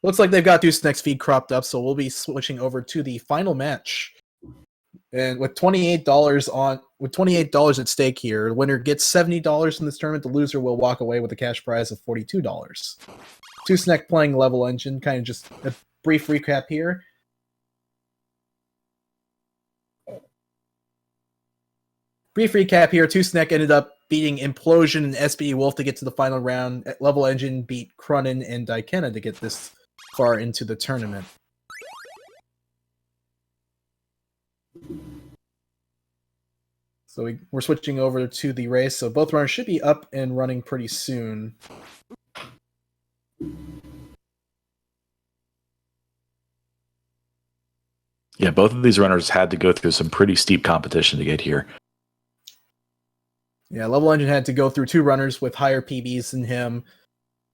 Looks like they've got Deuce next feed cropped up, so we'll be switching over to the final match. And with $28 at stake here, the winner gets $70 in this tournament. The loser will walk away with a cash prize of $42. Tusnek playing Levelengine, kind of just a brief recap here. Tusnek ended up beating Implosion and SPD Wolf to get to the final round. Levelengine beat Cronin and Daikena to get this far into the tournament. So we're switching over to the race, so both runners should be up and running pretty soon. Yeah, both of these runners had to go through some pretty steep competition to get here. Yeah, Levelengine had to go through two runners with higher PBs than him,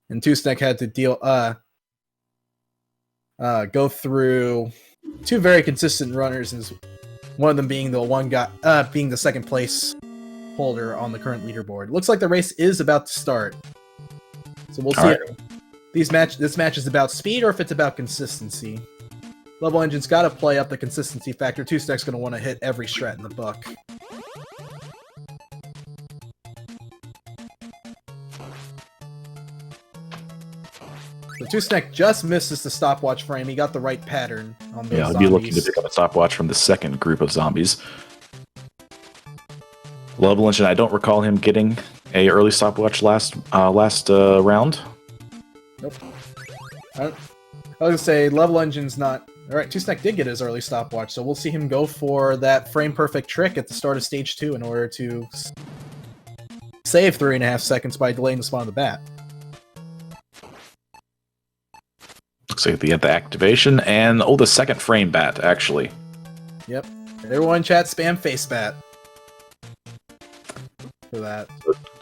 and Tusnek had to go through two very consistent runners, and one of them being being the second place holder on the current leaderboard. Looks like the race is about to start, so we'll see if this match is about speed or if it's about consistency. Leveligine's got to play up the consistency factor. Tusnek's going to want to hit every strat in the book. So Tusnek just misses the stopwatch frame. He got the right pattern on those zombies. I'll be looking to pick up a stopwatch from the second group of zombies. Levelengine, I don't recall him getting a early stopwatch last round. Nope. I was gonna say Leveligine's not. All right, Tusnek did get his early stopwatch, so we'll see him go for that frame perfect trick at the start of stage 2 in order to save 3.5 seconds by delaying the spawn of the bat. Looks like they get the activation and the second frame bat actually. Yep. Everyone in chat spam face bat for that.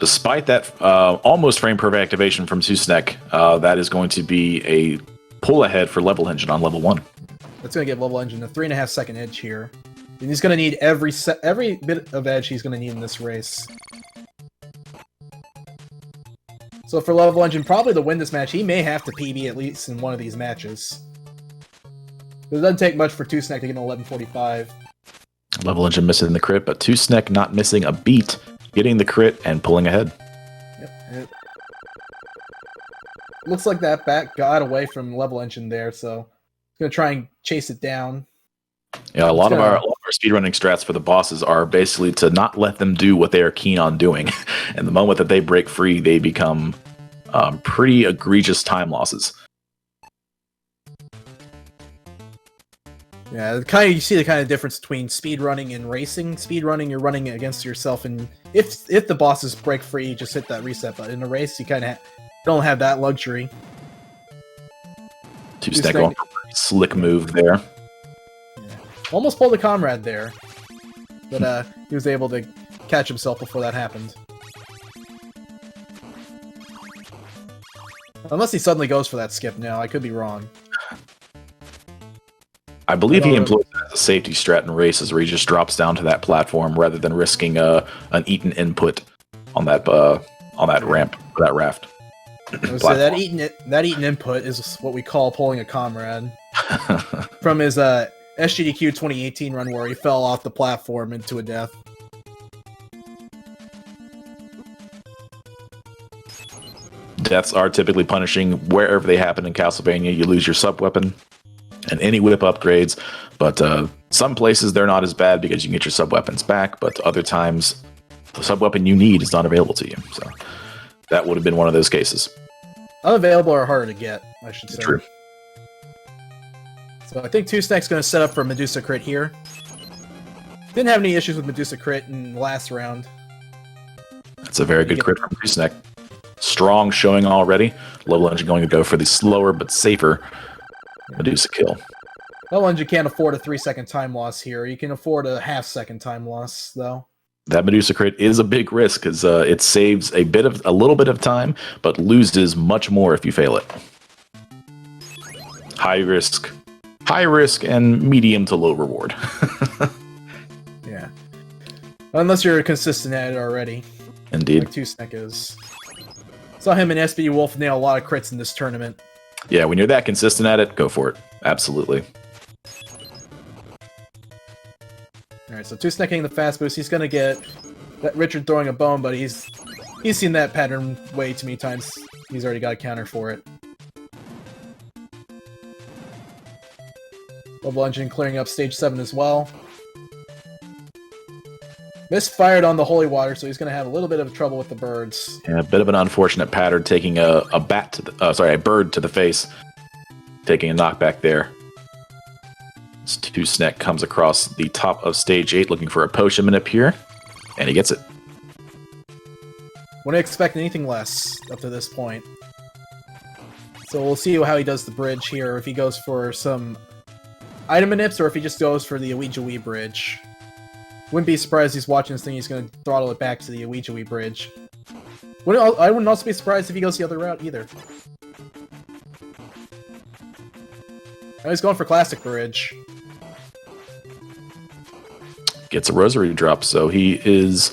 Despite that almost frame perfect activation from Tusnek, that is going to be a pull ahead for Levelengine on level 1. That's going to give Levelengine a 3.5 second edge here. And he's going to need every bit of edge he's going to need in this race. So for Levelengine, probably to win this match, he may have to PB at least in one of these matches. It doesn't take much for Tusnek to get an 11:45. Levelengine missing the crit, but Tusnek not missing a beat, getting the crit and pulling ahead. Yep. It looks like that bat got away from Levelengine there, so he's going to try and chase it down. Yeah, a lot of our speedrunning strats for the bosses are basically to not let them do what they are keen on doing. And the moment that they break free, they become pretty egregious time losses. Yeah, you see the kind of difference between speedrunning and racing. Speedrunning, you're running against yourself, and if the bosses break free, you just hit that reset button. In a race, you kind of don't have that luxury. Tusnek on a slick move there. Almost pulled a comrade there, but he was able to catch himself before that happened. Unless he suddenly goes for that skip now, I could be wrong. I believe he employs that as a safety strat in races where he just drops down to that platform rather than risking an eaten input on that ramp, or that raft. So that eaten input is what we call pulling a comrade. From his SGDQ 2018 run where he fell off the platform into a death. Deaths are typically punishing wherever they happen in Castlevania. You lose your sub-weapon and any whip upgrades, but some places they're not as bad because you can get your sub-weapons back, but other times the sub-weapon you need is not available to you. So that would have been one of those cases. Unavailable or harder to get, I should say. True. So I think Tusnek's going to set up for Medusa crit here. Didn't have any issues with Medusa crit in the last round. That's a very good crit from Tusnek. Strong showing already. Levelengine going to go for the slower but safer Medusa kill. Levelengine can't afford a 3-second time loss here. You can afford a half-second time loss, though. That Medusa crit is a big risk because it saves a little bit of time, but loses much more if you fail it. High risk and medium to low reward. Yeah. Unless you're consistent at it already. Indeed. Like Tusnek is. Saw him and SPD Wolf nail a lot of crits in this tournament. Yeah, when you're that consistent at it, go for it. Absolutely. Alright, so 2-Snack getting the fast boost. He's gonna get that Richard throwing a bone, but he's seen that pattern way too many times. He's already got a counter for it. Levelengine clearing up stage 7 as well. Misfired on the holy water, so he's going to have a little bit of trouble with the birds. Yeah, a bit of an unfortunate pattern taking a bird to the face, taking a knockback there. This 2-Snack comes across the top of stage 8 looking for a potion manip here, and he gets it. Wouldn't expect anything less up to this point. So we'll see how he does the bridge here, if he goes for some item manips, or if he just goes for the Ouija bridge. Wouldn't be surprised he's watching this thing, he's going to throttle it back to the Ouija bridge. I wouldn't also be surprised if he goes the other route either. Now he's going for classic bridge. Gets a rosary drop, so he is...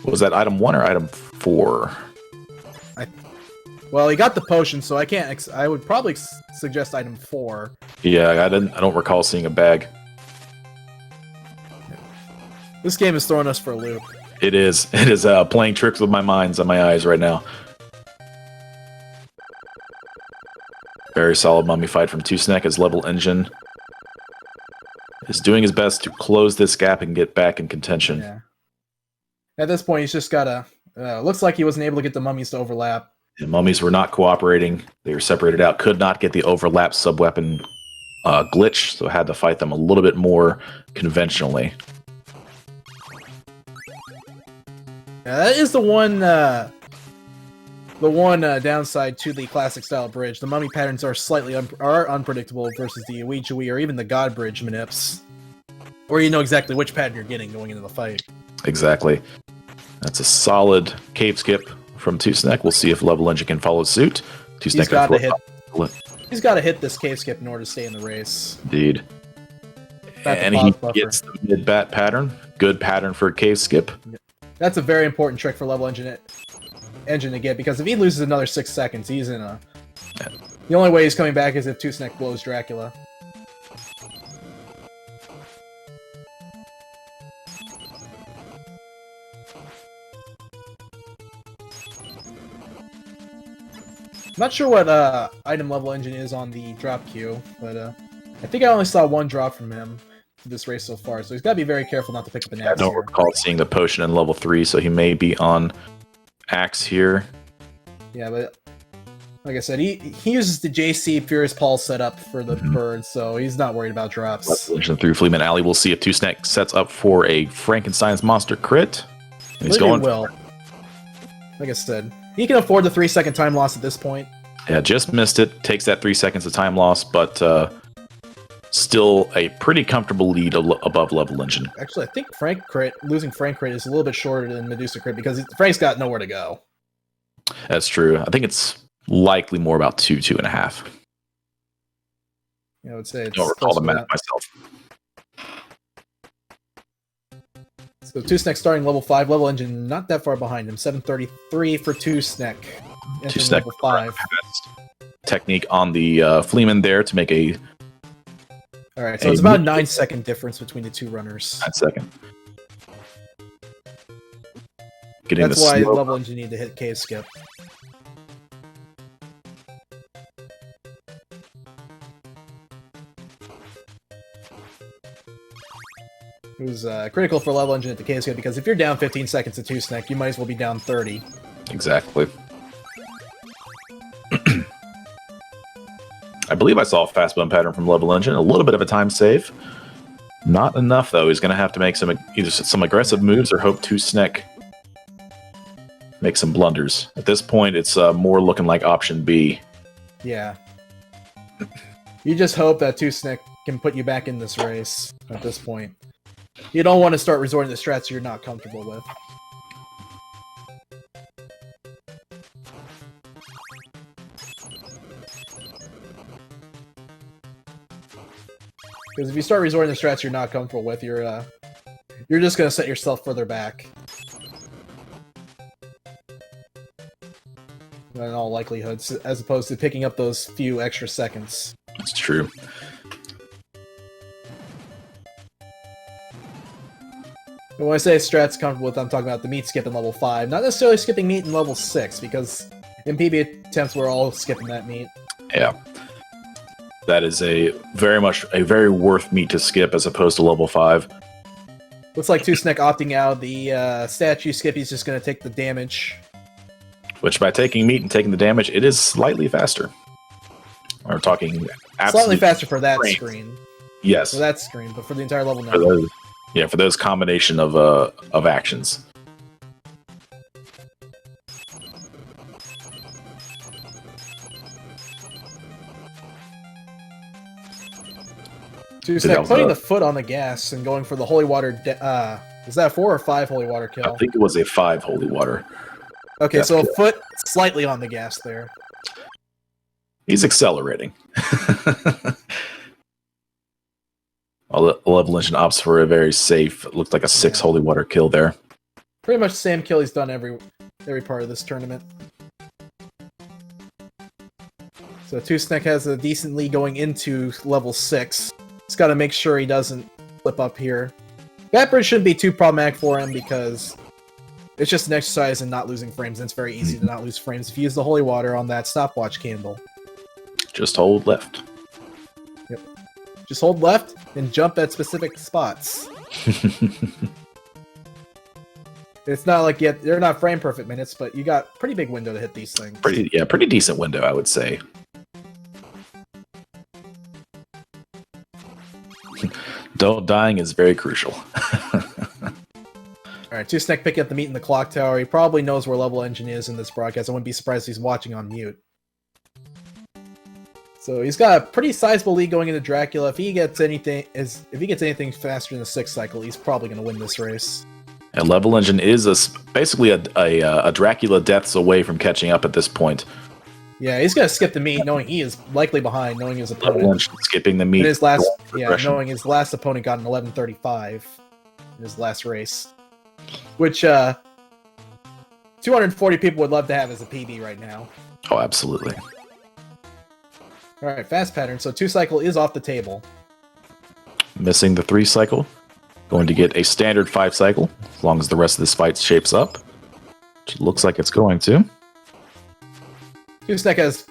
What was that, item 1 or item 4? Well, he got the potion, so I can't... I would probably suggest item 4. Yeah, I don't recall seeing a bag. This game is throwing us for a loop. It is. It is playing tricks with my minds and my eyes right now. Very solid mummy fight from 2-Snack as Levelengine is doing his best to close this gap and get back in contention. Yeah. At this point, he's just gotta... looks like he wasn't able to get the mummies to overlap. The mummies were not cooperating. They were separated out. Could not get the overlap sub-weapon glitch, so had to fight them a little bit more conventionally. Yeah, that is the one downside to the classic style bridge. The mummy patterns are slightly unpredictable versus the Ouija or even the God bridge manips, or you know exactly which pattern you're getting going into the fight. Exactly. That's a solid cave skip from 2-Snack. We'll see if Levelengine can follow suit. 2-Snack He's got to hit this cave skip in order to stay in the race. Indeed. And he gets the mid-bat pattern. Good pattern for a cave skip. That's a very important trick for Levelengine to get, because if he loses another 6 seconds, he's in a... Yeah. The only way he's coming back is if 2-Snack blows Dracula. Not sure what item Levelengine is on the drop queue, but I think I only saw one drop from him this race so far, so he's got to be very careful not to pick up an axe. I don't recall seeing the potion in level 3, so he may be on axe here. Yeah, but like I said, he uses the JC Furious Pulse setup for the birds, so he's not worried about drops. Through Fleeman Alley, we'll see if 2-Snack sets up for a Frankenstein's monster crit. And he's going. Will. Like I said, he can afford the 3-second time loss at this point. Yeah, just missed it. Takes that 3 seconds of time loss, but still a pretty comfortable lead above Levelengine. Actually, I think losing Frank crit is a little bit shorter than Medusa crit, because Frank's got nowhere to go. That's true. I think it's likely more about 2.5. Yeah, I would say it's... I don't recall the math myself. So 2-Snack starting level 5, Levelengine not that far behind him. 733 for 2-Snack. 2-Snack level 5. Technique on the Fleeman there to make a... Alright, so it's about a 9-second difference between the two runners. 9 second. That's why Levelengine need to hit cave skip. It was critical for Levelengine at the cave skip, because if you're down 15 seconds to 2-Snack, you might as well be down 30. Exactly. I believe I saw a fast bump pattern from Levelengine. A little bit of a time save. Not enough, though. He's going to have to make either some aggressive moves or hope 2-Snack make some blunders. At this point, it's more looking like option B. Yeah. You just hope that 2-Snack can put you back in this race at this point. You don't want to start resorting to strats you're not comfortable with. Because if you start resorting to strats you're not comfortable with, you're just going to set yourself further back. in all likelihood, as opposed to picking up those few extra seconds. That's true. But when I say strat's comfortable with, I'm talking about the meat skip in level 5. Not necessarily skipping meat in level 6, because in PB attempts we're all skipping that meat. Yeah. That is a very worth meat to skip as opposed to level 5. Looks like Tusnek opting out. The statue skip, he's just going to take the damage. Which, by taking meat and taking the damage, it is slightly faster. We're talking slightly faster for that frames. screen. Yes. For that screen, but for the entire level, no. For those combination of actions. Tusnek putting the foot on the gas and going for the holy water. Is that 4 or 5 holy water kill? I think it was a 5 holy water. Okay, so a foot slightly on the gas there. He's accelerating. Levelengine opts for a very safe, looked like a 6 holy water kill there. Pretty much the same kill he's done every part of this tournament. So Tusnek has a decent lead going into level 6. He's got to make sure he doesn't flip up here. That bridge shouldn't be too problematic for him because it's just an exercise in not losing frames, and it's very easy to not lose frames if you use the holy water on that stopwatch candle. Just hold left. Yep. Just hold left and jump at specific spots. It's not like they're not frame perfect minutes, but you got pretty big window to hit these things. Pretty decent window, I would say. Dying is very crucial. Alright, Tusnek picking up the meat in the clock tower. He probably knows where Levelengine is in this broadcast. I wouldn't be surprised if he's watching on mute. So he's got a pretty sizable lead going into Dracula. If he gets anything faster than the 6th cycle, he's probably going to win this race. And Levelengine is basically a Dracula deaths away from catching up at this point. Yeah, he's going to skip the meat, knowing he is likely behind, knowing his opponent. Levelengine skipping the meat. Knowing his last opponent got an 11:35 in his last race. Which, 240 people would love to have as a PB right now. Oh, absolutely. Alright, fast pattern. So 2 cycle is off the table. Missing the 3 cycle. Going to get a standard 5 cycle, as long as the rest of this fight shapes up. Which it looks like it's going to. Tusnek has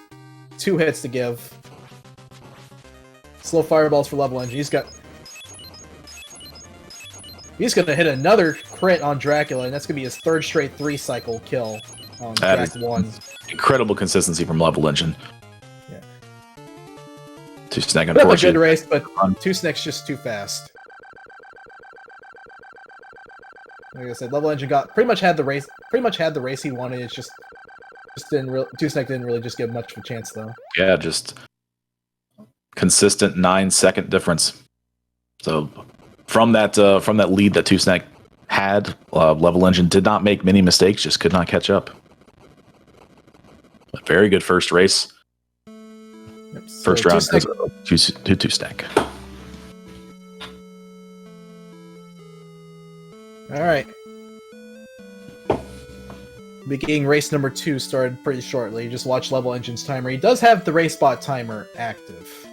2 hits to give. Slow fireballs for Levelengine. He's going to hit another crit on Dracula, and that's going to be his 3rd straight 3 cycle kill on Drac 1. Incredible consistency from Levelengine. Yeah. Tusnek, unfortunately. A good race, but Tusnek's just too fast. Like I said, Levelengine pretty much had the race he wanted. It's just Tusnek didn't really just give much of a chance though. Yeah, just consistent 9-second difference. So from that lead that Tusnek had, Levelengine did not make many mistakes, just could not catch up. But very good first race. Yep, so first round to Tusnek. Alright. Beginning race number 2 started pretty shortly. Just watch Levelengine's timer. He does have the race bot timer active.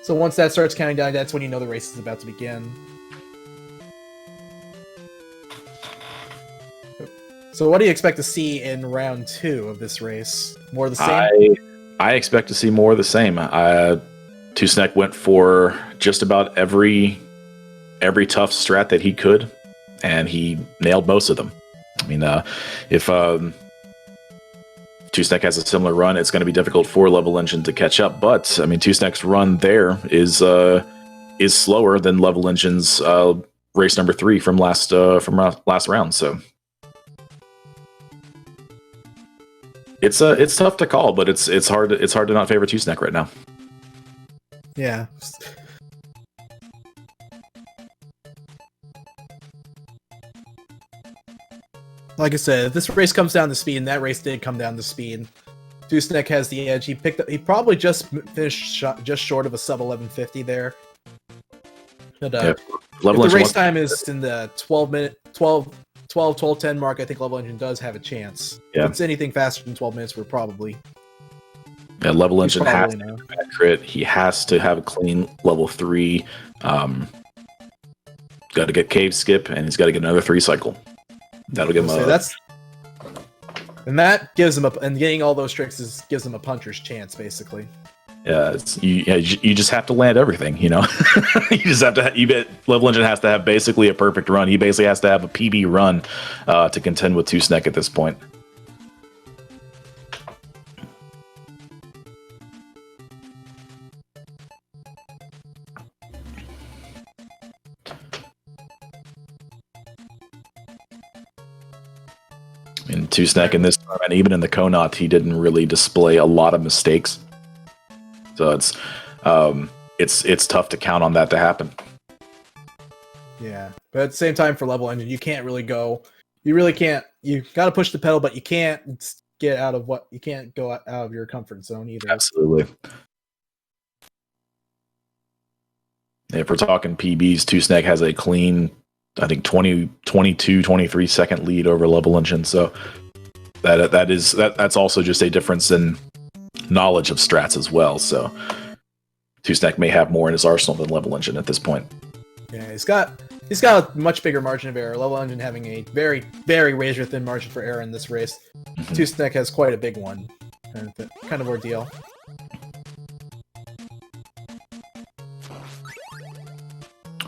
So once that starts counting down, that's when you know the race is about to begin. So what do you expect to see in round 2 of this race? More of the same? I expect to see more of the same. Tusnek went for just about every tough strat that he could, and he nailed most of them. I mean, if Tusnek has a similar run, it's going to be difficult for Levelengine to catch up. But I mean, Tusnek's run there is slower than Levelengine's race number 3 from last round. So it's tough to call, but it's hard to not favor Tusnek right now. Yeah. Like I said, if this race comes down to speed, and that race did come down to speed, Tusnek has the edge. He probably just finished just short of a sub 1150 there. But if the race time is in the 12 12:10 mark, I think Level Engine does have a chance. Yeah. If it's anything faster than 12 minutes, we're probably... Yeah, Level Engine has to know. have a crit. He has to have a clean level 3. Got to get Cave Skip, and he's got to get another 3 cycle. That'll give him and that gives him and getting all those tricks gives him a puncher's chance, basically. Yeah, you just have to land everything, you know. You just have to. Level Engine has to have basically a perfect run. He basically has to have a PB run to contend with Tusnek at this point. In Tusnek in this tournament, even in the Konat, he didn't really display a lot of mistakes. So it's tough to count on that to happen. Yeah, but at the same time, for Level Engine, you can't really go. You really can't. You got to push the pedal, but you can't get out of you can't go out of your comfort zone either. Absolutely. If we're talking PBs, Tusnek has a clean, I think 22, 23 second lead over Level Engine. So that's also just a difference in knowledge of strats as well. So Tusnek may have more in his arsenal than Level Engine at this point. Yeah, he's got a much bigger margin of error. Level Engine having a very, very razor thin margin for error in this race. Mm-hmm. Tusnek has quite a big one. Kind of ordeal.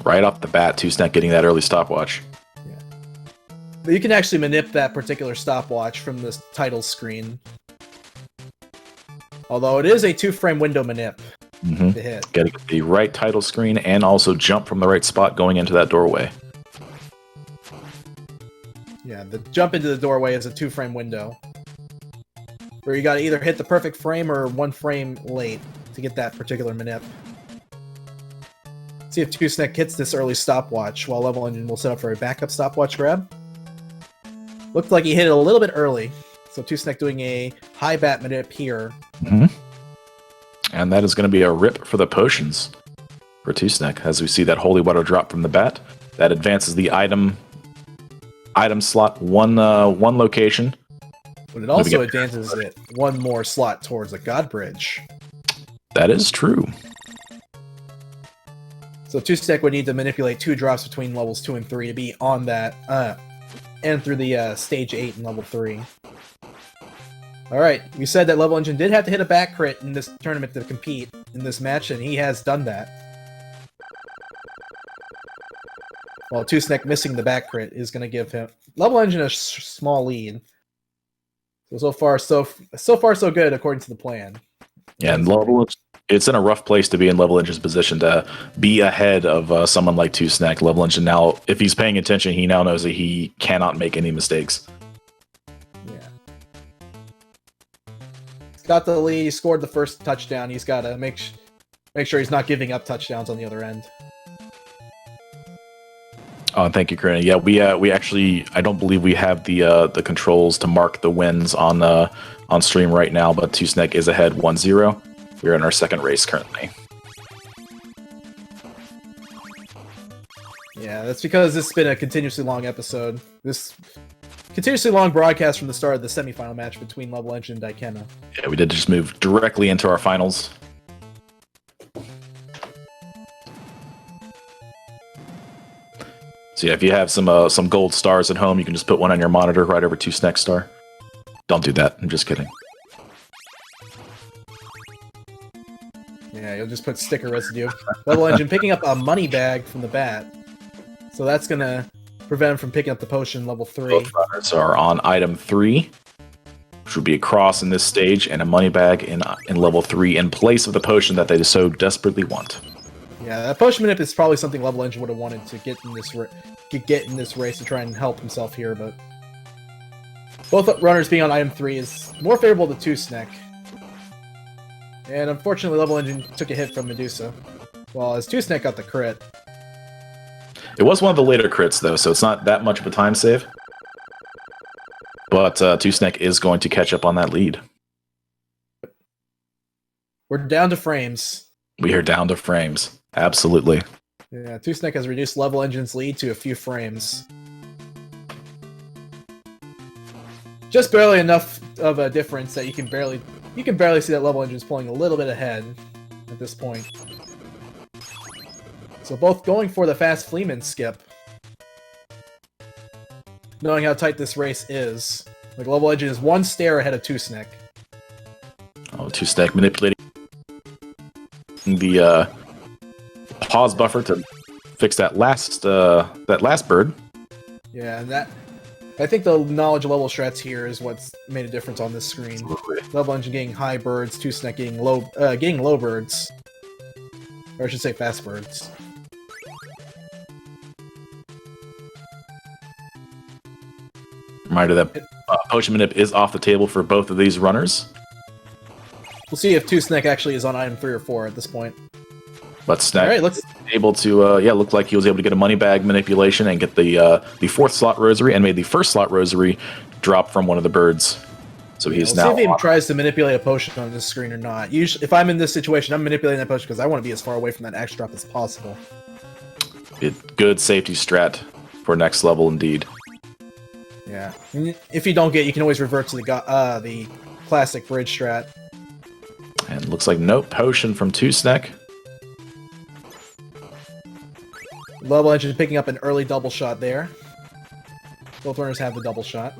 Right off the bat, Tusnek getting that early stopwatch. Yeah. But you can actually manip that particular stopwatch from this title screen. Although it is a 2-frame window manip to hit. Got to get the right title screen and also jump from the right spot going into that doorway. Yeah, the jump into the doorway is a 2-frame window. Where you got to either hit the perfect frame or 1 frame late to get that particular manip. See if Tusnek hits this early stopwatch, while Level Engine will set up for a backup stopwatch grab. Looked like he hit it a little bit early, so Tusnek doing a high bat manip here. And that is going to be a rip for the potions for Tusnek, as we see that Holy Water drop from the bat. That advances the item slot one location. But it also advances it 1 more slot towards a God Bridge. That is true. So Tusnek would need to manipulate 2 drops between levels 2 and 3 to be on that, and through the stage 8 and level 3. Alright, we said that Level Engine did have to hit a back crit in this tournament to compete in this match, and he has done that. While Tusnek missing the back crit is going to give him Level Engine a small lead. So far so good according to the plan. Yeah, and it's in a rough place to be in Level Engine's position to be ahead of someone like Tusnek. Level Engine now, if he's paying attention, he now knows that he cannot make any mistakes. Yeah. He's got the lead. He scored the first touchdown. He's got to make sure he's not giving up touchdowns on the other end. Oh, thank you, Karina. Yeah, we actually, I don't believe we have the controls to mark the wins on stream right now, but Tusnek is ahead 1-0. We're in our second race currently. Yeah, that's because it's been a continuously long episode. This continuously long broadcast from the start of the semifinal match between Level Engine and Daikena. Yeah, we did just move directly into our finals. So yeah, if you have some gold stars at home, you can just put one on your monitor right over Tusnek's star. Don't do that. I'm just kidding. Yeah, you'll just put sticker residue. Level Engine picking up a money bag from the bat. So that's going to prevent him from picking up the potion level 3. Both runners are on item 3, which would be a cross in this stage, and a money bag in level 3 in place of the potion that they so desperately want. Yeah, that potion manip is probably something Level Engine would have wanted to get in this race to try and help himself here, but both runners being on item 3 is more favorable to Tusnek. And unfortunately, Level Engine took a hit from Medusa, while as Tusnek got the crit. It was one of the later crits, though, so it's not that much of a time save. But Tusnek is going to catch up on that lead. We're down to frames. We are down to frames. Absolutely. Yeah, Tusnek has reduced Level Engine's lead to a few frames. Just barely enough of a difference that you can barely see that Level Engine's pulling a little bit ahead at this point. So both going for the fast Fleeman skip. Knowing how tight this race is. Like, Level Engine is one stair ahead of Two-Snick. Oh, Two-Snick manipulating the pause buffer to fix that last bird. Yeah, and that... I think the knowledge level strats here is what's made a difference on this screen. Absolutely. Level Engine getting high birds, Two-Snick getting low birds. Or I should say fast birds. Reminder that Potion Manip is off the table for both of these runners. We'll see if Two-Snick actually is on item 3 or 4 at this point. But Snack Alright, let's... able to, looked like he was able to get a money bag manipulation and get the fourth slot rosary and made the first slot rosary drop from one of the birds. So he's We'll now... see if he tries to manipulate a potion on this screen or not. Usually, if I'm in this situation, I'm manipulating that potion because I want to be as far away from that axe drop as possible. Good safety strat for next level, indeed. Yeah. And if you don't get, you can always revert to the classic bridge strat. And looks like no potion from Two-Snick. Level Engine picking up an early double shot there. Both runners have the double shot.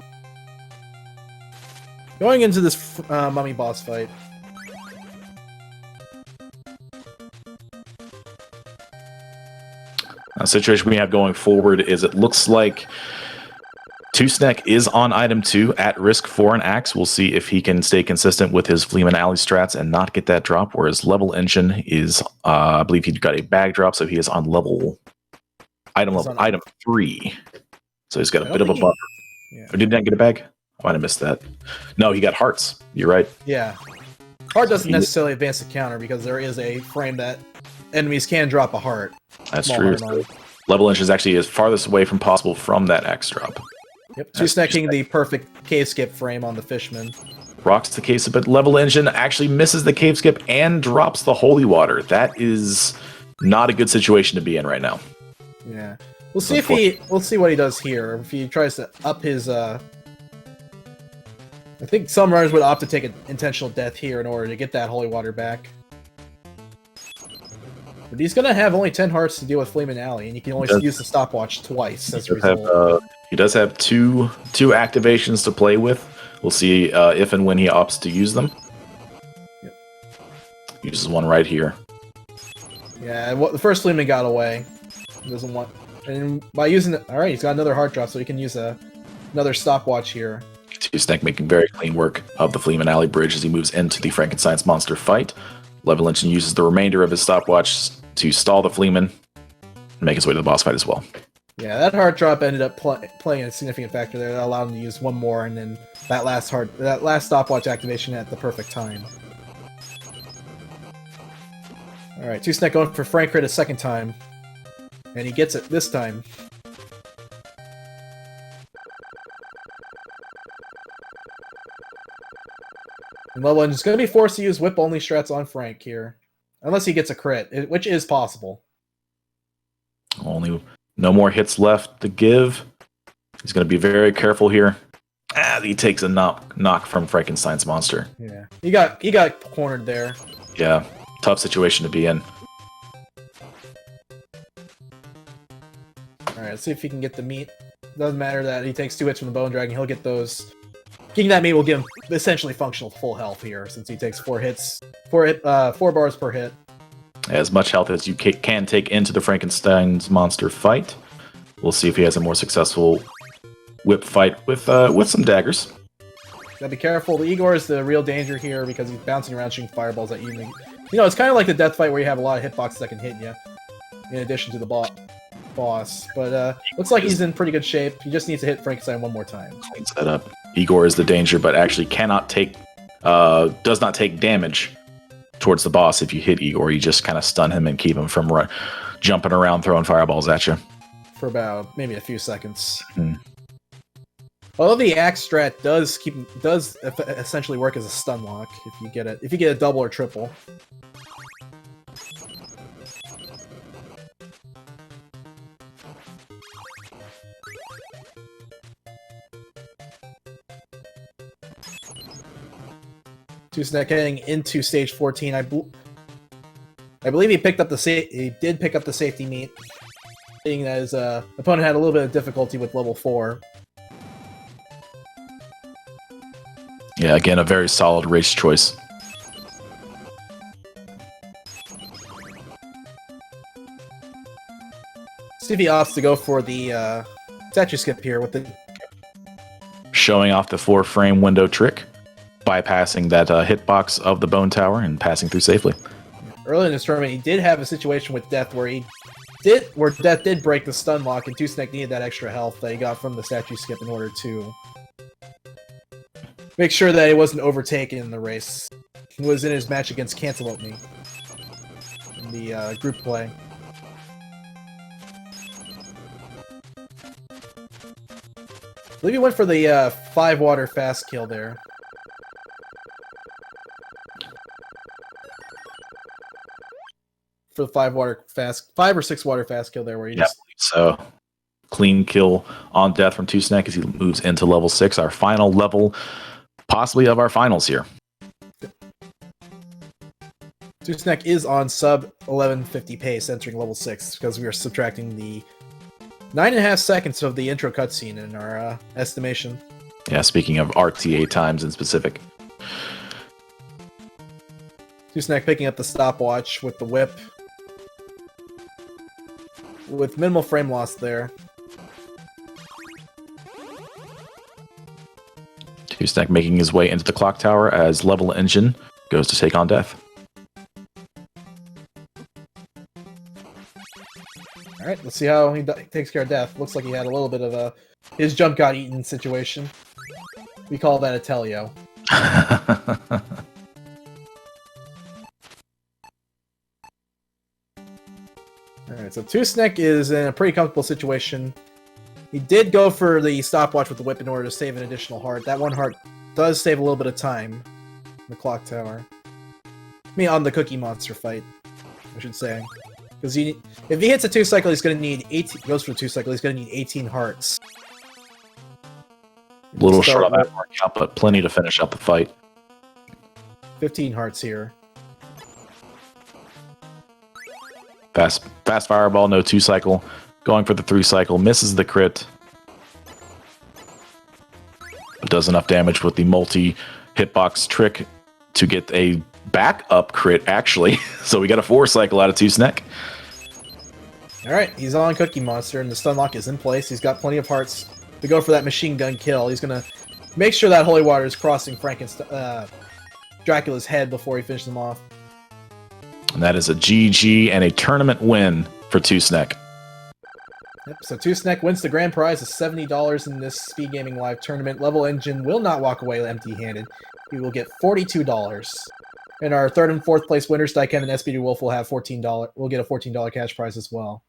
Going into this mummy boss fight. The situation we have going forward is it looks like Two-Snick is on item 2 at risk for an axe. We'll see if he can stay consistent with his Fleeman Alley strats and not get that drop, whereas Level Engine is, I believe he got a bag drop, so he is on item 3. So he's got a bit of a buffer. Yeah. Or did he not get a bag? I might have missed that. No, he got hearts. You're right. Yeah. Heart doesn't necessarily advance the counter because there is a frame that enemies can drop a heart. That's true. Level Engine is actually as farthest away from possible from that axe drop. Yep, Two-Snacking the perfect cave skip frame on the Fishman. Rocks the cave skip, but Level Engine actually misses the cave skip and drops the holy water. That is not a good situation to be in right now. Yeah. We'll see what he does here. If he tries to up his I think some runners would opt to take an intentional death here in order to get that holy water back. But he's gonna have only 10 hearts to deal with Fleeman Alley, and you can only use the stopwatch twice as a result. He does have two activations to play with. We'll see if and when he opts to use them. Yep. Uses one right here. Yeah, the first Fleeman got away. He doesn't want, and by using it, all right, he's got another heart drop, so he can use another stopwatch here. Two-Snick making very clean work of the Fleeman Alley bridge as he moves into the Frankenstein's monster fight. Level Engine uses the remainder of his stopwatch to stall the Fleeman and make his way to the boss fight as well. Yeah, that heart drop ended up playing a significant factor there that allowed him to use one more, and then that last stopwatch activation at the perfect time. All right, Two-Snick going for Frank crit a second time, and he gets it this time. And Level Engine's going to be forced to use whip-only strats on Frank here. Unless he gets a crit, which is possible. Only no more hits left to give. He's going to be very careful here. He takes a knock from Frankenstein's monster. Yeah, he got cornered there. Yeah, tough situation to be in. Alright, let's see if he can get the meat. Doesn't matter that he takes 2 hits from the Bone Dragon, he'll get those. Getting that meat will give him essentially functional full health here, since he takes 4 bars per hit. As much health as you can take into the Frankenstein's monster fight. We'll see if he has a more successful whip fight with some daggers. Gotta be careful. The Igor is the real danger here because he's bouncing around shooting fireballs at you. You know, it's kind of like the death fight where you have a lot of hitboxes that can hit you, in addition to the boss. But looks like he's in pretty good shape. He just needs to hit Frankenstein one more time. Clean setup. Igor is the danger, but actually does not take damage towards the boss if you hit Igor. You just kind of stun him and keep him from jumping around, throwing fireballs at you. For about maybe a few seconds. Hmm. Although the axe strat does essentially work as a stun lock if you get a double or triple. Tusnek heading into stage 14. I believe he picked up the he did pick up the safety meat, being that his opponent had a little bit of difficulty with level 4. Yeah, again, a very solid race choice. See if he opts to go for the statue skip here with the Showing off the 4-frame window trick, bypassing that hitbox of the bone tower and passing through safely. Early in this tournament, he did have a situation with Death where Death did break the stun lock, and Tusnek needed that extra health that he got from the statue skip in order to make sure that he wasn't overtaken in the race. He was in his match against Cantaloupe Me in the group play. I believe he went for the 5 water fast kill there. For the 5 or 6 water fast kill there, where he just so clean kill on Death from Tusnek as he moves into level 6, our final level, possibly of our finals here. Tusnek is on sub 1150 pace entering level 6 because we are subtracting the 9.5 seconds of the intro cutscene in our estimation. Yeah, speaking of RTA times in specific. Tusnek picking up the stopwatch with the whip. With minimal frame loss there. Tusnek making his way into the clock tower as Levelengine goes to take on Death. Alright, let's see how he takes care of Death. Looks like he had a little bit of a... His jump got eaten situation. We call that a Telio. Alright, so Tusnek is in a pretty comfortable situation. He did go for the stopwatch with the whip in order to save an additional heart. That 1 heart does save a little bit of time in the clock tower. I mean, on the Cookie Monster fight, I should say. Because if he hits a 2 cycle, he's going to need 18. Goes for a 2 cycle, he's going to need 18 hearts. A little short on that heart count, but plenty to finish up the fight. 15 hearts here. Fast fireball, no 2 cycle. Going for the 3 cycle, misses the crit. But does enough damage with the multi hitbox trick to get a backup crit, actually. So we got a 4 cycle out of Tusnek. Alright, he's on Cookie Monster, and the stun lock is in place. He's got plenty of hearts to go for that machine gun kill. He's going to make sure that Holy Water is crossing Dracula's head before he finishes him off. And that is a GG and a tournament win for Tusnek. Yep, so Tusnek wins the grand prize of $70 in this SpeedGaming Live tournament. Levelengine will not walk away empty-handed. He will get $42. And our 3rd and 4th place winners, Daiken and SPD Wolf, will have $14. We'll get a $14 cash prize as well.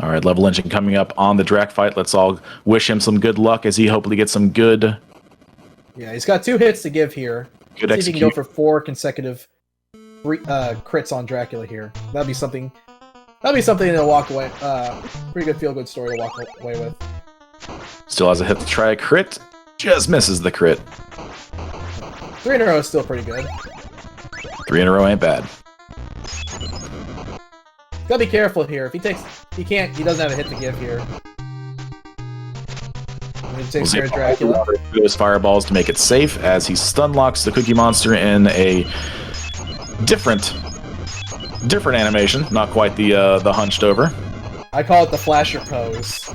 All right, Levelengine coming up on the Drac fight. Let's all wish him some good luck as he hopefully gets some good... Yeah, he's got 2 hits to give here. Good See if he can go for 4 consecutive crits on Dracula here. That'd be something to walk away. Pretty good feel-good story to walk away with. Still has a hit to try a crit. Just misses the crit. 3 in a row is still pretty good. 3 in a row ain't bad. Gotta be careful here. If he doesn't have a hit to give here. He takes care of Dracula. Those fireballs to make it safe as he stun locks the Cookie Monster in a different animation. Not quite the hunched over. I call it the flasher pose.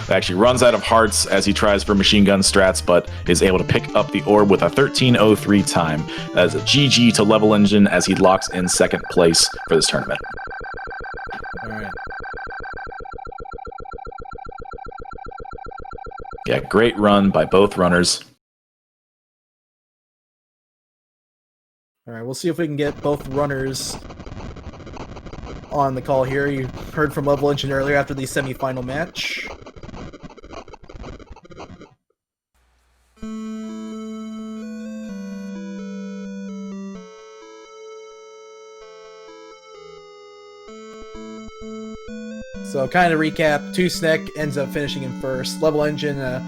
Actually runs out of hearts as he tries for machine gun strats, but is able to pick up the orb with a 13:03 time. That is a GG to Levelengine as he locks in 2nd place for this tournament. Alright. Yeah, great run by both runners. Alright, we'll see if we can get both runners on the call here. You heard from Levelengine earlier after the semi-final match. So, kind of recap, Tusnek ends up finishing in 1st. Levelengine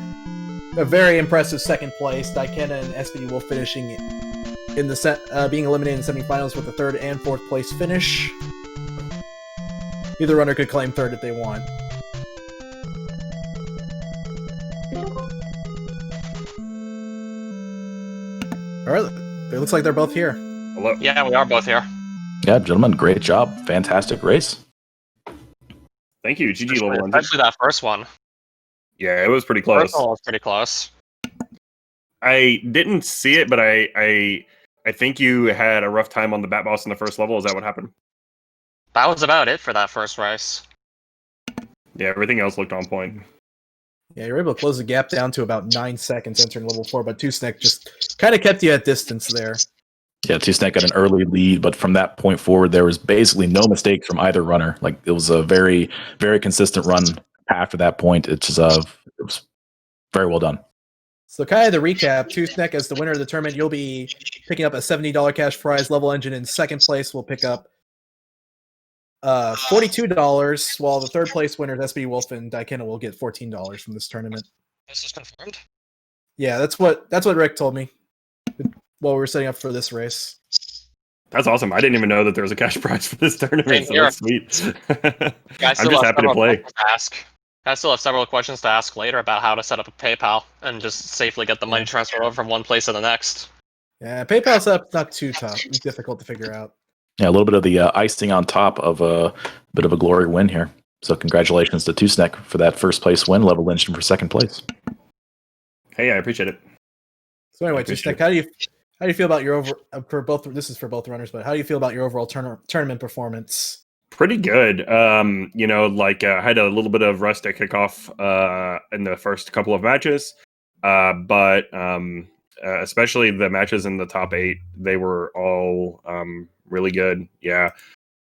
A very impressive second place. Daikena and SPD Wolf finishing in the being eliminated in the semifinals with a third and fourth place finish. Either runner could claim third if they want. Alright, it looks like they're both here. Hello. Yeah, we are both here. Yeah, gentlemen, great job. Fantastic race. Thank you, GG Levelengine. Especially that first one. Yeah, it was pretty close. First one was pretty close. I didn't see it, but I think you had a rough time on the Bat Boss in the first level. Is that what happened? That was about it for that first race. Yeah, everything else looked on point. Yeah, you're able to close the gap down to about 9 seconds entering level 4, but Two-Snack just kind of kept you at distance there. Yeah, Two-Snack got an early lead, but from that point forward, there was basically no mistakes from either runner. Like, it was a very, very consistent run after that point. It was very well done. So kind of the recap, Two-Snack as the winner of the tournament, you'll be picking up a $70 cash prize. Levelengine in second place will pick up $42, while the third place winners, SPD Wolf and Daikena, will get $14 from this tournament. This is confirmed? Yeah, that's what Rick told me while we were setting up for this race. That's awesome. I didn't even know that there was a cash prize for this tournament, so that's sweet. I'm just happy to play. I still have several questions to ask later about how to set up a PayPal and just safely get the money transferred over from one place to the next. Yeah, PayPal setup's not too tough. It's difficult to figure out. Yeah, a little bit of the icing on top of a bit of a glory win here. So congratulations to Two-Snack for that first place win, Levelengine for second place. Hey, I appreciate it. So anyway, Two-Snack, how do you feel about your for both? This is for both runners, but how do you feel about your overall tournament performance? Pretty good. You know, like I had a little bit of rust at kickoff in the first couple of matches, but especially the matches in the top 8, they were all really good. Yeah.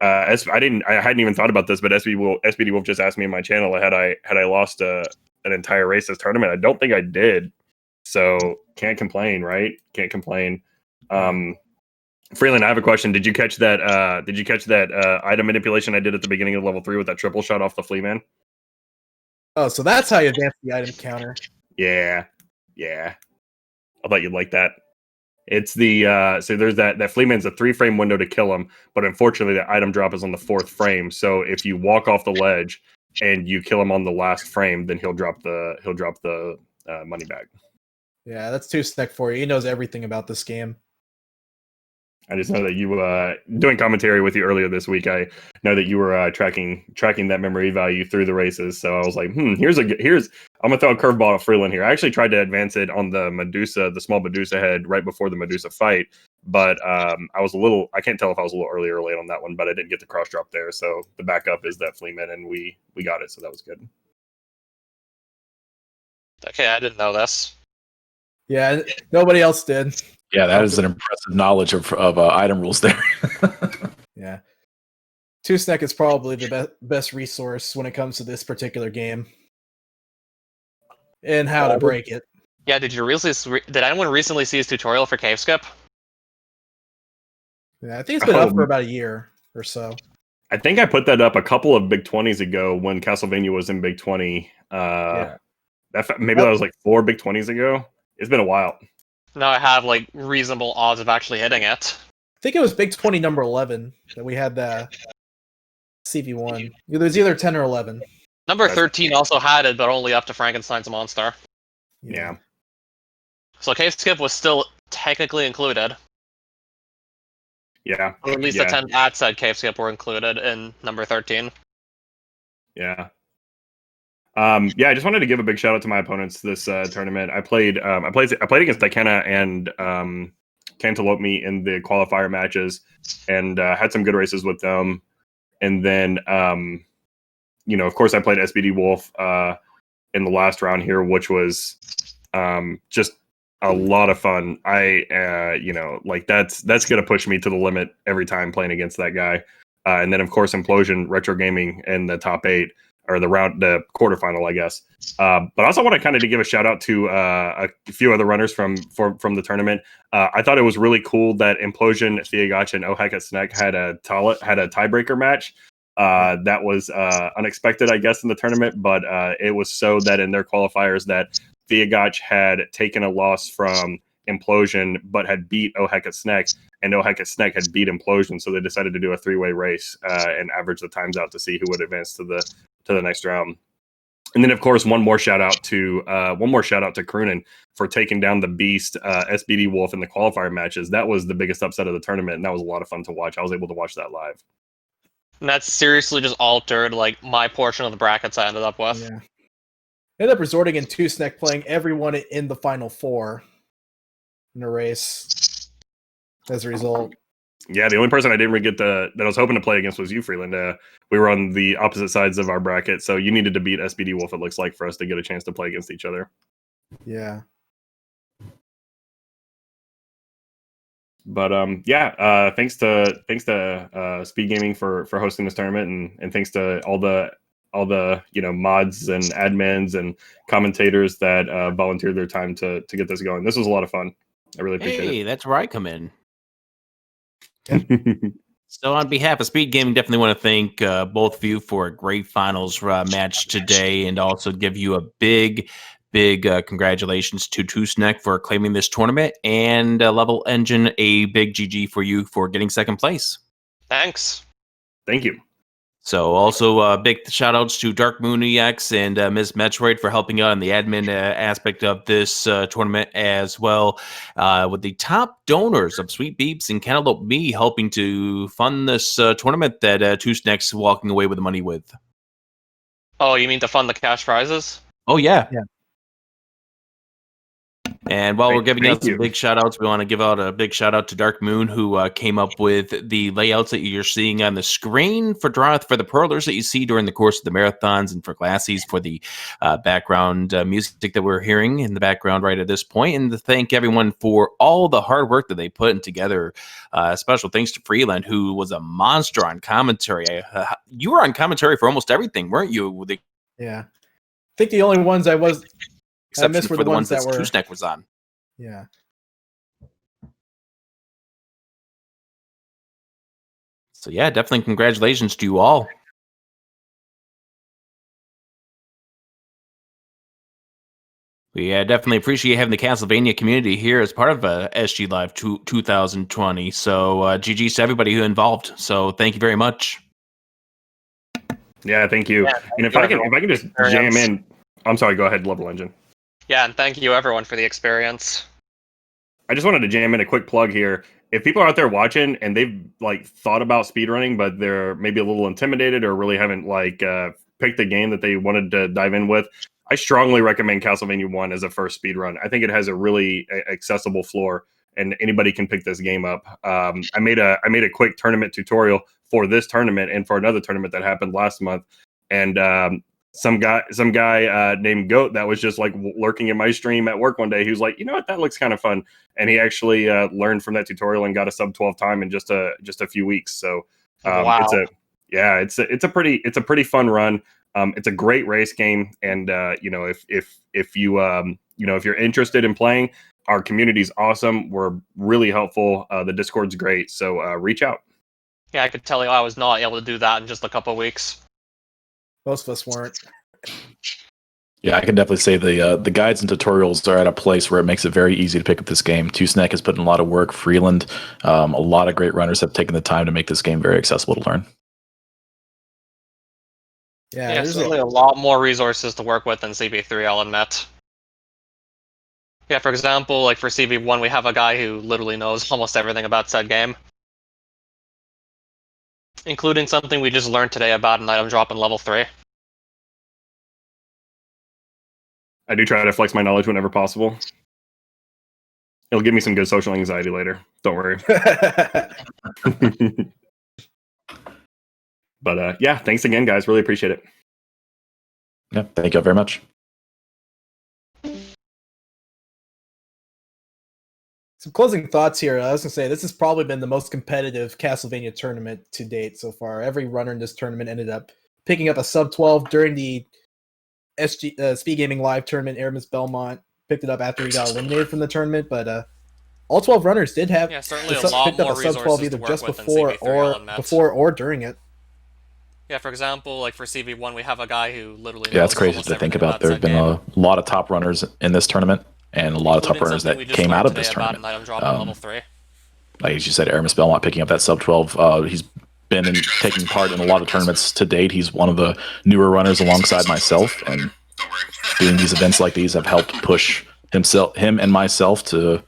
I hadn't even thought about this, but SPD Wolf just asked me in my channel had I lost an entire race this tournament. I don't think I did. So can't complain, right? Can't complain. Freeland, I have a question. Did you catch that item manipulation I did at the beginning of level 3 with that triple shot off the flea man? Oh, so that's how you advance the item counter. Yeah. I thought you'd like that. It's the so there's that flea man's a 3-frame window to kill him, but unfortunately the item drop is on the 4th frame. So if you walk off the ledge and you kill him on the last frame, then he'll drop the money bag. Yeah, that's Two-Snack for you. He knows everything about this game. I just know that you doing commentary with you earlier this week. I know that you were tracking that memory value through the races. So I was like, I'm gonna throw a curveball at Freeland here. I actually tried to advance it on the Medusa, the small Medusa head, right before the Medusa fight. But I can't tell if I was a little early or late on that one, but I didn't get the cross drop there. So the backup is that Fleeman, and we got it. So that was good. Okay, I didn't know this. Yeah, nobody else did. Yeah, that is an impressive knowledge of item rules there. Yeah. Two-Snack is probably the best resource when it comes to this particular game. And how to break it. Yeah, did anyone recently see his tutorial for Cave Skip? Yeah, I think it's been up for about a year or so. I think I put that up a couple of Big 20s ago when Castlevania was in Big 20. Yeah. That was like 4 Big 20s ago. It's been a while. Now I have like reasonable odds of actually hitting it. I think it was Big 20 number 11 that we had the CV1. It was either 10 or 11. Number 13 also had it, but only up to Frankenstein's monster. Yeah. So Cave Skip was still technically included. Yeah. Or at least the 10 that said Cave Skip were included in number 13. Yeah. I just wanted to give a big shout out to my opponents this tournament. I played against Daikena and Cantaloupe Me in the qualifier matches, and had some good races with them. And then, of course, I played SPD Wolf in the last round here, which was just a lot of fun. That's gonna push me to the limit every time playing against that guy. And then, of course, Implosion Retro Gaming in the top 8. Or the quarterfinal, I guess. But I also want to kind of give a shout out to a few other runners from the tournament. I thought it was really cool that Implosion, Theogach, and Ohak at Snack had a tiebreaker match. That was unexpected, I guess, in the tournament, but it was so that in their qualifiers that Viagach had taken a loss from Implosion, but had beat Oheka Snack, and Oheka Snack had beat Implosion, so they decided to do a 3-way race and average the times out to see who would advance to the next round. And then, of course, one more shout out to Krunen for taking down the beast SBD Wolf in the qualifier matches. That was the biggest upset of the tournament, and that was a lot of fun to watch. I was able to watch that live. And that's seriously just altered like my portion of the brackets I ended up with. Yeah. I ended up resorting in Tusnek playing everyone in the final 4 in a race as a result. Yeah, the only person I didn't really get that I was hoping to play against was you, Freeland. We were on the opposite sides of our bracket, so you needed to beat SBD Wolf, it looks like, for us to get a chance to play against each other. Yeah. But thanks to SpeedGaming for hosting this tournament, and thanks to all the mods and admins and commentators that volunteered their time to get this going. This was a lot of fun. I really appreciate it. Hey, that's where I come in. Yeah. So on behalf of SpeedGaming, definitely want to thank both of you for a great finals match today, and also give you a big congratulations to Tusnek for claiming this tournament, and Levelengine a big GG for you for getting second place. Thanks. Thank you. So also big shout outs to Dark Moon EX and Ms. Metroid for helping out on the admin aspect of this tournament as well, with the top donors of Sweet Beeps and Cantaloupe Me helping to fund this tournament that Tusnek's walking away with the money with. Oh, you mean to fund the cash prizes? Oh, yeah. Yeah. And while we're giving out some you. big shout outs, we want to give out a big shout out to Dark Moon, who came up with the layouts that you're seeing on the screen for the Pearlers that you see during the course of the marathons, and for Glassies for the background music that we're hearing in the background right at this point. And to thank everyone for all the hard work that they put in together. Special thanks to Freeland, who was a monster on commentary. You were on commentary for almost everything, weren't you? Yeah. I think the only ones I Except missed for were the ones that were Tusnek was on. Yeah. So yeah, definitely congratulations to you all. We definitely appreciate having the Castlevania community here as part of SG Live 2020. So GG's to everybody who involved. So thank you very much. Yeah, thank you. Yeah, and if I can just jam in, I'm sorry, go ahead, Levelengine. Yeah, and thank you everyone for the experience. I just wanted to jam in a quick plug here. If people are out there watching and they've thought about speedrunning, but they're maybe a little intimidated or really haven't picked a game that they wanted to dive in with, I strongly recommend Castlevania 1 as a first speedrun. I think it has a really accessible floor, and anybody can pick this game up. I made a quick tournament tutorial for this tournament and for another tournament that happened last month, and some guy named Goat that was just lurking in my stream at work one day. He was like, you know what, that looks kind of fun, and he actually learned from that tutorial and got a sub 12 time in just a few weeks. So Wow. it's a pretty fun run. It's a great race game, and if you're interested in playing, our community's awesome. We're really helpful. The Discord's great, so reach out. Yeah, I could tell you I was not able to do that in just a couple of weeks. Most of us weren't. Yeah, I can definitely say the guides and tutorials are at a place where it makes it very easy to pick up this game. Tusnek has put in a lot of work. Freeland, a lot of great runners have taken the time to make this game very accessible to learn. Yeah, Yeah, certainly a lot more resources to work with than CB3, I'll admit. Yeah, for example, for CB1, we have a guy who literally knows almost everything about said game. Including something we just learned today about an item drop in level 3. I do try to flex my knowledge whenever possible. It'll give me some good social anxiety later. Don't worry. But yeah, thanks again, guys. Really appreciate it. Yeah, thank you very much. Some closing thoughts here. I was going to say, this has probably been the most competitive Castlevania tournament to date so far. Every runner in this tournament ended up picking up a sub 12 during the SpeedGaming Live tournament. Aramis Belmont picked it up after he got eliminated from the tournament, but all 12 runners did have certainly a lot picked up more a sub 12 resources either to work just with than before CB3, I'll admit. or during it. Yeah, for example, like for CV1, we have a guy who literally knows Yeah, it's crazy almost to think everything about. There have said been game, a lot of top runners in this tournament, and a lot of top including runners something that we just came out learned of today this about tournament. an item drop at level 3. Like as you said, Aramis Belmont picking up that sub 12. He's been taking part in a lot of tournaments to date. He's one of the newer runners alongside myself, and doing these events like these have helped push him and myself to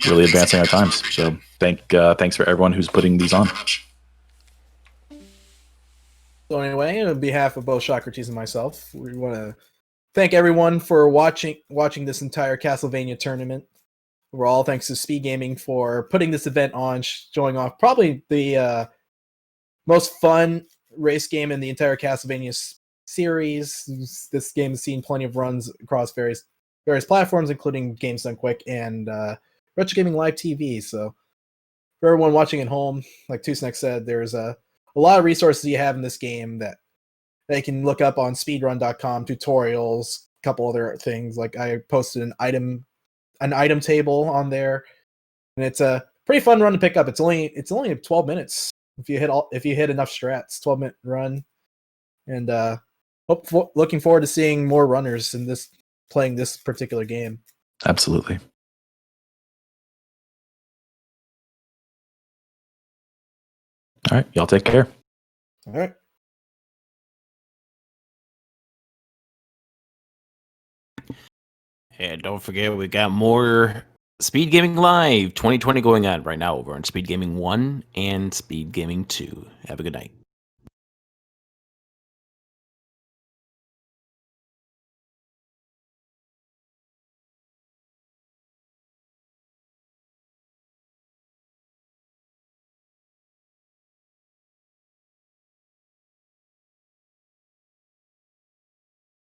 really advancing our times. So thanks for everyone who's putting these on. So anyway, on behalf of both Socrates and myself, we want to thank everyone for watching this entire Castlevania tournament. Overall, thanks to SpeedGaming for putting this event on, showing off probably the most fun race game in the entire Castlevania series. This game has seen plenty of runs across various platforms, including Games Done Quick and Retro Gaming Live TV. So for everyone watching at home, like Tusnek said, there's a lot of resources you have in this game that they can look up on speedrun.com, tutorials, a couple other things. Like I posted an item table on there, and it's a pretty fun run to pick up. It's only 12 minutes if you hit enough strats. 12-minute run, and looking forward to seeing more runners in this playing this particular game. Absolutely. All right, y'all take care. All right. And don't forget, we got more Speed Gaming Live 2020 going on right now over on Speed Gaming 1 and Speed Gaming 2. Have a good night.